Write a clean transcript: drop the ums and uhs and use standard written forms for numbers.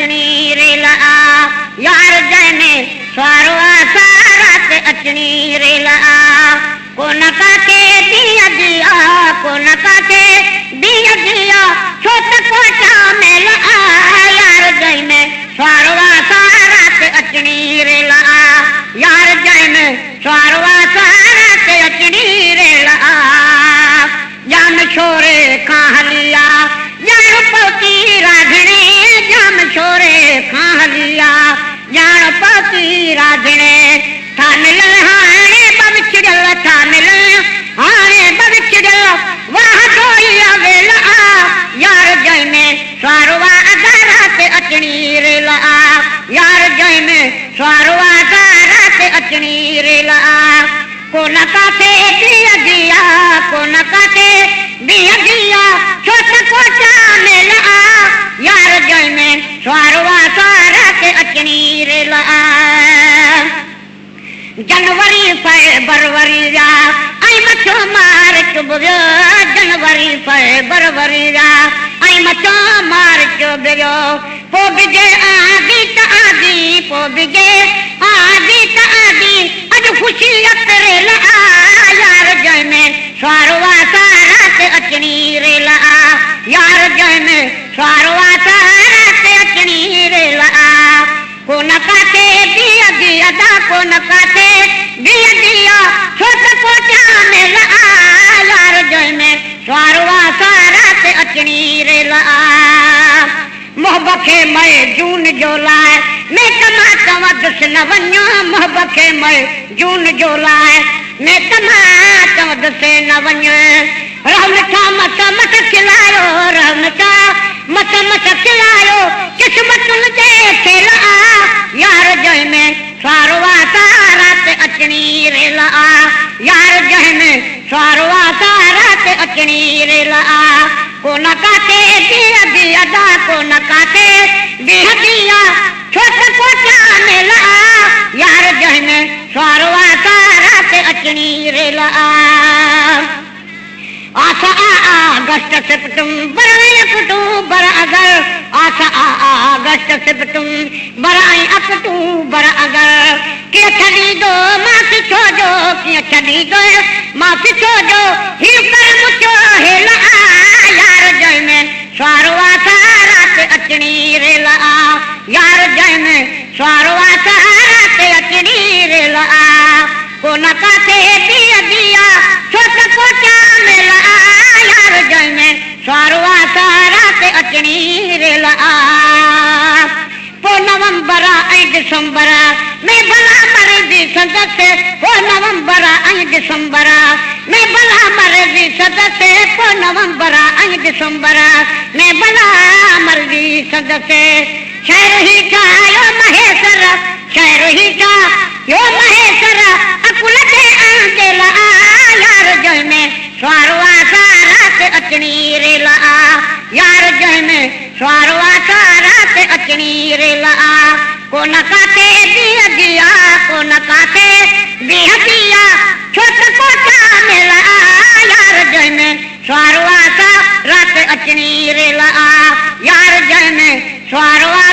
अचनी रेला यार जैने स्वारवा सारात अचनी रेला को न काके दिया दिया को न काके दिया दिया छोट कोटा मेला यार जैने स्वारवा सारात अचनी रेला यार जैने स्वारवा सारात अचनी रेला जाम छोरे खालिया जान पौती राधने जाम छोरे खालिया जान पौती राधने थामिल हाणे बबिचड़ल थामिल हाणे बबिचड़ल वाह दोया वेला यार जय में स्वारवा अदारात अचनी रेला यार जय में स्वारवा अदारात अचनी रेला को न काथे दिया दिया को न काथे दिया दिया छोट कोटा मेला यार जय में स्वारवा सारात अचनी रेला जनवरी फरवरी जा आई मचो मार चुबियो जनवरी फरवरी जा आई मचो मार चुबियो पो बिजे आदि त आदि पो बिजे आदि त आदि अज खुशी अतरेला यार जय में स्वारवा सारात अचनी रेला यार जय में स्वारवा सारात अचनी रेला को न काटे दिया दिया दा को न काटे दिया दिया छोट कोटा मेला यार जय में स्वारवा सारात अचनी रेला मोहब्बत मैं जून जोलाए मैं कमा तवदस न वञो मोहब्बत मैं जून जोलाए मैं कमा तवदस न वञो रहमता मत मत खिलायो रहमता मत मत खिलायो किस्मत दे खेला यार जय में स्वारवा सारात अचनी रेला यार जय में स्वारवा सारात अचनी रेला को न काटे दिया दिया दा को न काटे दिया दिया छोट कोटा मेला यार जय में स्वारवा सारात अचनी रेला आशा अगस्त सितंबर अक्टूबर अगर आशा अगस्त सितंबर अक्टूबर अगर के छड़ी दो माफी छोड़ो के छड़ी दो माफी छोड़ो ही कर मुझो हेला यार जय में स्वारवा सारात अचनी रेला यार जय में स्वारवा सारात अचनी रेला को न काटे दिया दिया छोट कोटा मेला यार जय में स्वारवा सारात अचनी रेला पो नवंबर ऐं दिसंबर में भला मर्जी सदस्य पो नवंबर ऐं दिसंबर में भला मर्जी सदस्य पो नवंबर ऐं दिसंबर में भला मर्जी सदस्य शहर ही ठाहियो महेश्वर शहर ही ठाहियो महेश्वर अकुल ते आंदेला यार जय में स्वारवा सारात अचनी रेला यार जय में स्वारवा सारात अचनी रेला को न काटे दिया दिया को न काटे दिया दिया छोट कोटा मेला यार जय में स्वारवा सारात अचनी रेला यार जय में स्वारवा